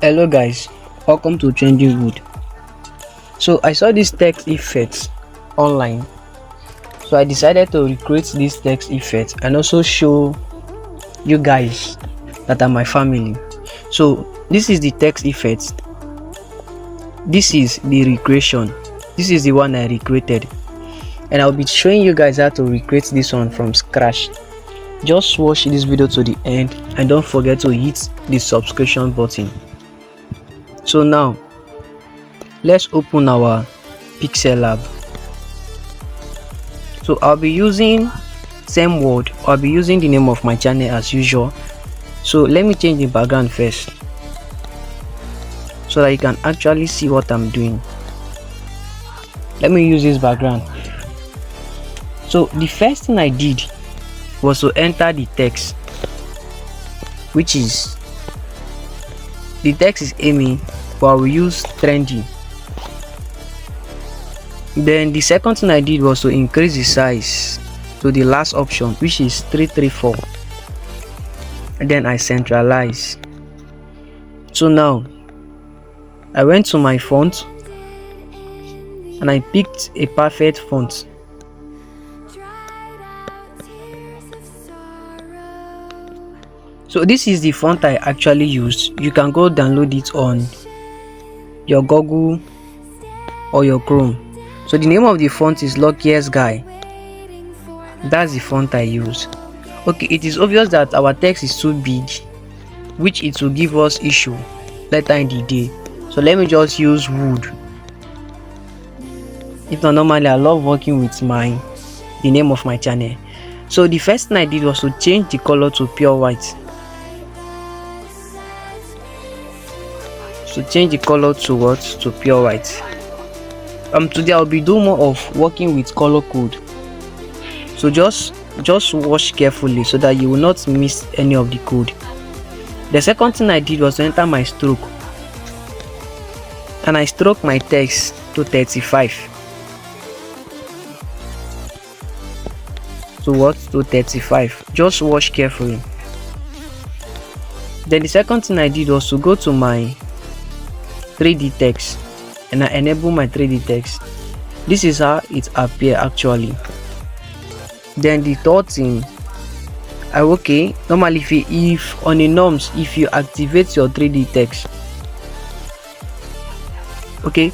Hello guys, welcome to Trendy. So I saw this text effects online, so I decided to recreate this text effect and also show you guys that are my family. So this is the text effect, this is the recreation, this is the one I recreated, and I'll be showing you guys how to recreate this one from scratch. Just watch this video to the end and don't forget to hit the subscription button. So now let's open our Pixellab. So I'll be using same word, I'll be using the name of my channel as usual. So let me change the background first so that you can actually see what I'm doing. Let me use this background. So the first thing I did was to enter the text, which is the text is Amy, but I will use Trendy. Then the second thing I did was to increase the size to the last option, which is 334, and then I centralize. So now I went to my font and I picked a perfect font. So this is the font I actually used. You can go download it on your Google or your Chrome. So the name of the font is Luckiest Guy. That's the font I use. Okay, it is obvious that our text is too big, which it will give us issue later in the day. So let me just use wood. If not, normally I love working with the name of my channel. So the first thing I did was to change the color to pure white. So change the color to what? To pure white. Today I'll be doing more of working with color code. So just watch carefully so that you will not miss any of the code. The second thing I did was to enter my stroke, and I stroke my text to 35. So what? To 35. Just watch carefully. Then the second thing I did was to go to my 3D text and I enable my 3D text. This is how it appears actually. Then the third thing, normally if on the norms, if you activate your 3D text, okay,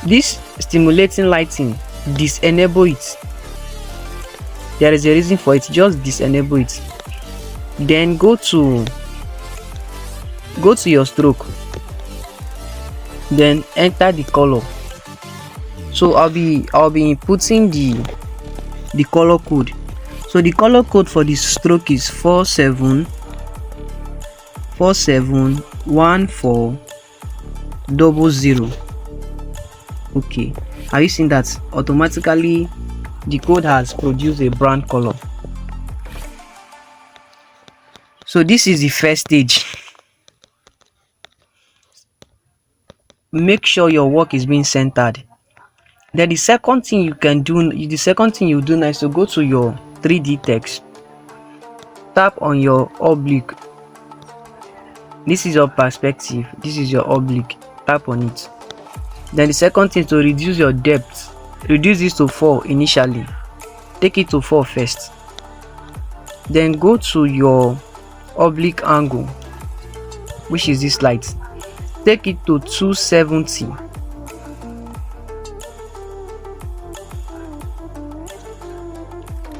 this stimulating lighting, disable it. There is a reason for it, just disable it. Then go to your stroke, then enter the color. So I'll be inputting the color code. So the color code for this stroke is 471400. Okay, have you seen that? Automatically the code has produced a brown color. So this is the first stage. Make sure your work is being centered. Then the second thing you do now is to go to your 3D text, tap on your oblique. This is your perspective, this is your oblique, tap on it. Then the second thing is to reduce your depth. Reduce this to 4 initially, take it to 4 first. Then go to your oblique angle, which is this light, take it to 270.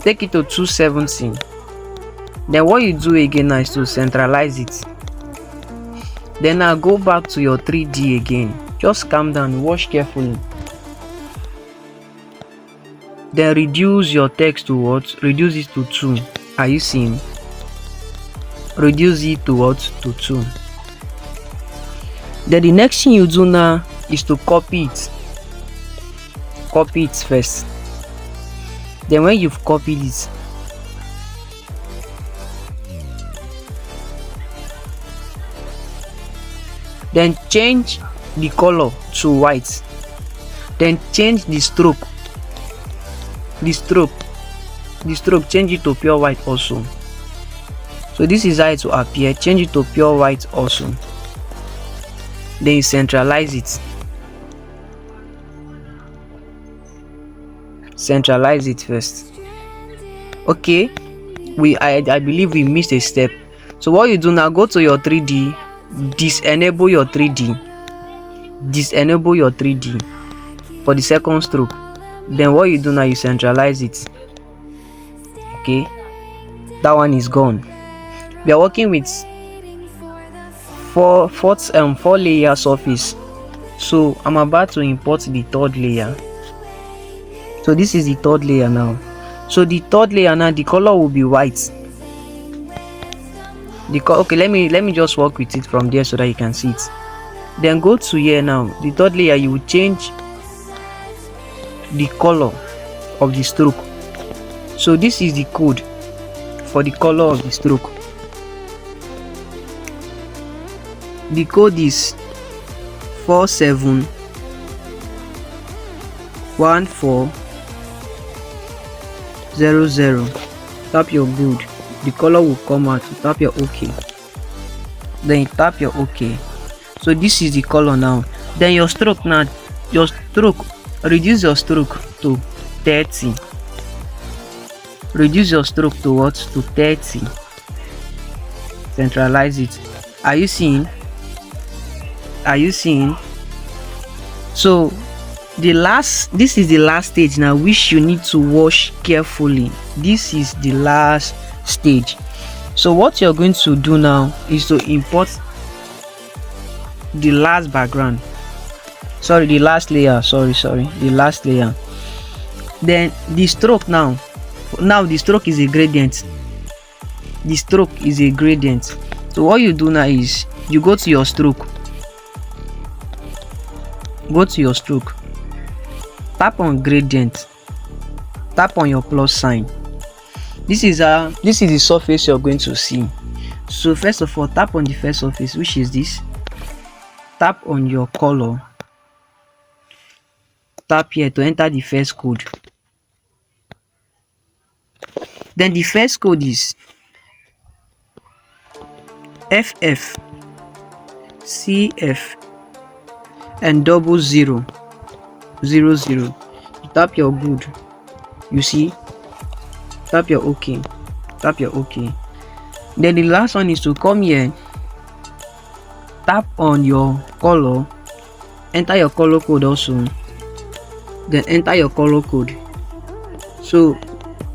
Take it to 270. Then what you do again now is to centralize it. Then now go back to your 3D again. Just calm down, watch carefully. Then reduce your text to what? Reduce it to 2. Are you seeing? Reduce it to what? To 2. Then the next thing you do now is to copy it. Copy it first. Then when you've copied it, then change the color to white. Then change the stroke. Change it to pure white also. So this is how it will appear. Change it to pure white also. then you centralize it. Centralize it first. Okay, I believe we missed a step. So what you do now, go to your 3D, disable your 3D for the second stroke. Then what you do now, you centralize it. Okay, that one is gone. We are working with four layer surface, so I'm about to import the third layer. So this is the third layer now. So the third layer now, the color will be white. Okay, let me just work with it from there so that you can see it. Then go to here now, the third layer, you will change the color of the stroke. So this is the code for the color of the stroke. The code is 471400. Tap your good, the color will come out. Tap your OK, then you tap your OK. So this is the color now. Then your stroke now, reduce your stroke to 30. Reduce your stroke to what? To 30. Centralize it. Are you seeing? So this is the last stage now, which you need to wash carefully. This is the last stage. So what you're going to do now is to import the last background, the last layer. The last layer. Then the stroke now the stroke is a gradient. So what you do now is you go to your stroke, tap on gradient, tap on your plus sign. This is the surface you're going to see. So first of all, tap on the first surface, which is this. Tap on your color, tap here to enter the first code. Then the first code is FF CF and 0000. You tap your good, you see, tap your OK. Then the last one is to come here, tap on your color, enter your color code also, then enter your color code. So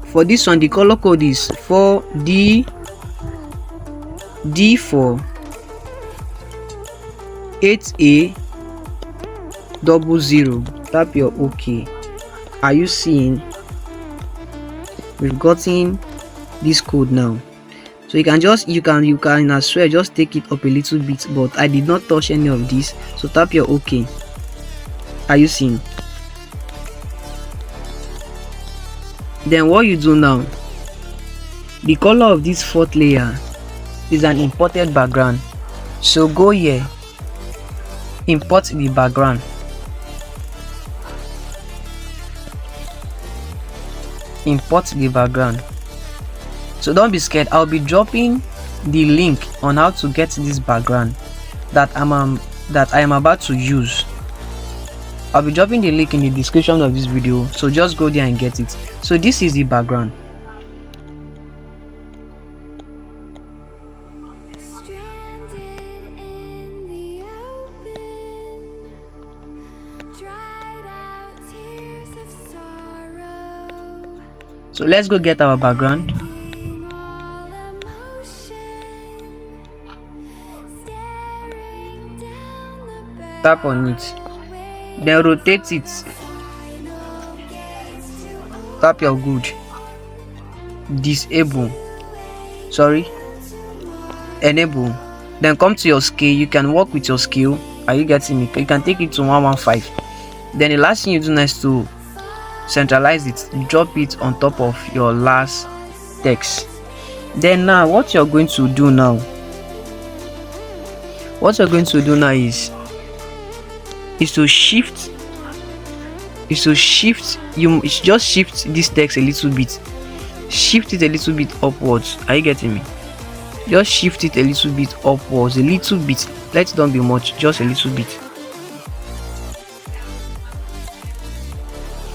for this one, the color code is 4D4 8A00. Tap your OK. Are you seeing? We've gotten this code now. So you can as well just take it up a little bit, but I did not touch any of this. So tap your OK. Are you seeing? Then what you do now, the color of this fourth layer is an imported background. So go here, import the background. So don't be scared. I'll be dropping the link on how to get this background that I am about to use. I'll be dropping the link in the description of this video, so just go there and get it. So this is the background. So let's go get our background. Tap on it, then rotate it. Tap your good, enable. Then come to your scale. You can work with your scale. Are you getting me? You can take it to 115. Then the last thing you do next to centralize it, drop it on top of your last text. Then now what you're going to do now is to shift just shift this text a little bit, shift it a little bit upwards. Are you getting me? just shift it a little bit upwards, a little bit. Let it not be much, just a little bit.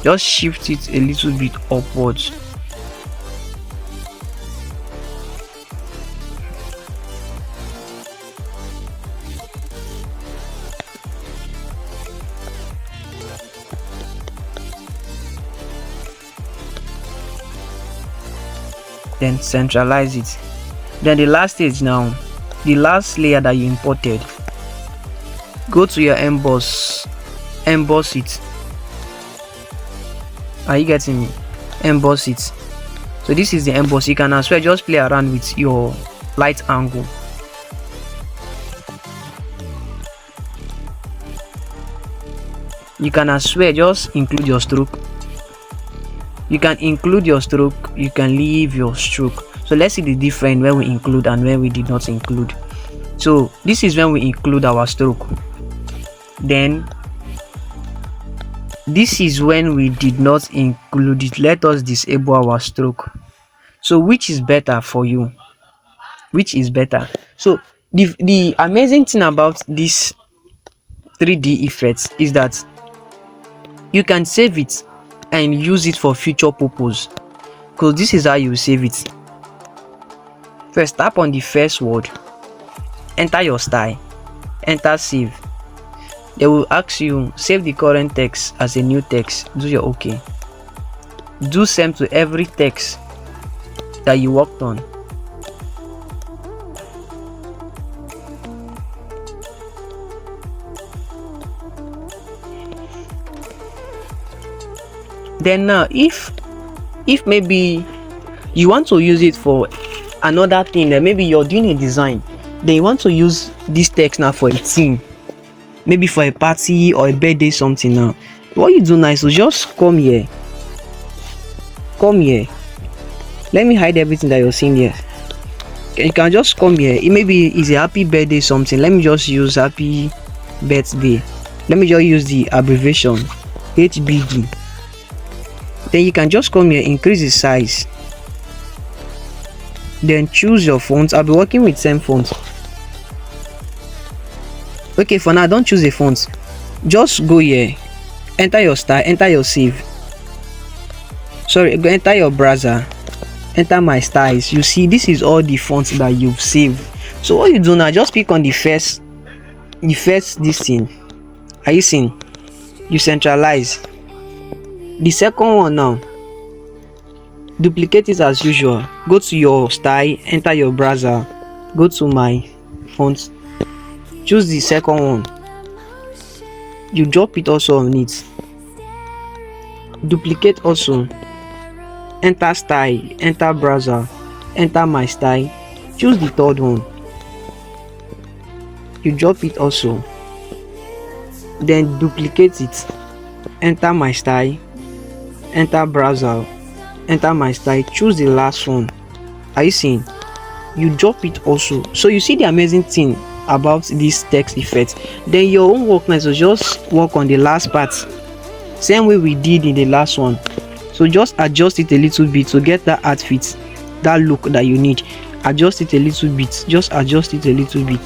Just shift it a little bit upwards. Then centralize it. Then the last stage now, the last layer that you imported, go to your emboss it. Are you getting me? Emboss it. So this is the emboss. You can as well just play around with your light angle. You can as well just include your stroke. You can include your stroke, you can leave your stroke. So let's see the difference when we include and when we did not include. So this is when we include our stroke. Then this is when we did not include it. Let us disable our stroke. So which is better for you? Which is better? So the amazing thing about this 3D effects is that you can save it and use it for future purpose, because this is how you save it. First, tap on the first word, enter your style, enter save. They will ask you save the current text as a new text. Do your OK. Do same to every text that you worked on. Then now if maybe you want to use it for another thing, that maybe you're doing a design, then you want to use this text now for a theme, maybe for a party or a birthday something. Now what you do now is to just come here, let me hide everything that you're seeing here. You can just come here. It maybe is a happy birthday something. Let me just use happy birthday. Let me just use the abbreviation HBD. Then you can just come here, increase the size, then choose your font. I'll be working with same font. Okay, for now don't choose a font, just go here, enter your style, enter your save, enter your browser, enter my styles. You see this is all the fonts that you've saved. So what you do now, just pick on the first this thing. Are you seeing? You centralize. The second one now, duplicate it as usual. Go to your style, enter your browser, go to my font, choose the second one, you drop it also on it, duplicate also, enter style, enter browser, enter my style, choose the third one, you drop it also, then duplicate it, enter my style, enter browser, enter my style, choose the last one. Are you seeing? You drop it also. So you see the amazing thing about this text effect. Then your own work now is to just work on the last part, same way we did in the last one. So just adjust it a little bit to get that outfit, that look that you need. Adjust it a little bit, just adjust it a little bit,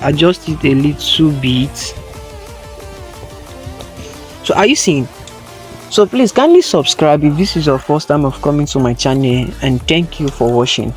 adjust it a little bit. So are you seeing? So please kindly subscribe if this is your first time of coming to my channel, and thank you for watching.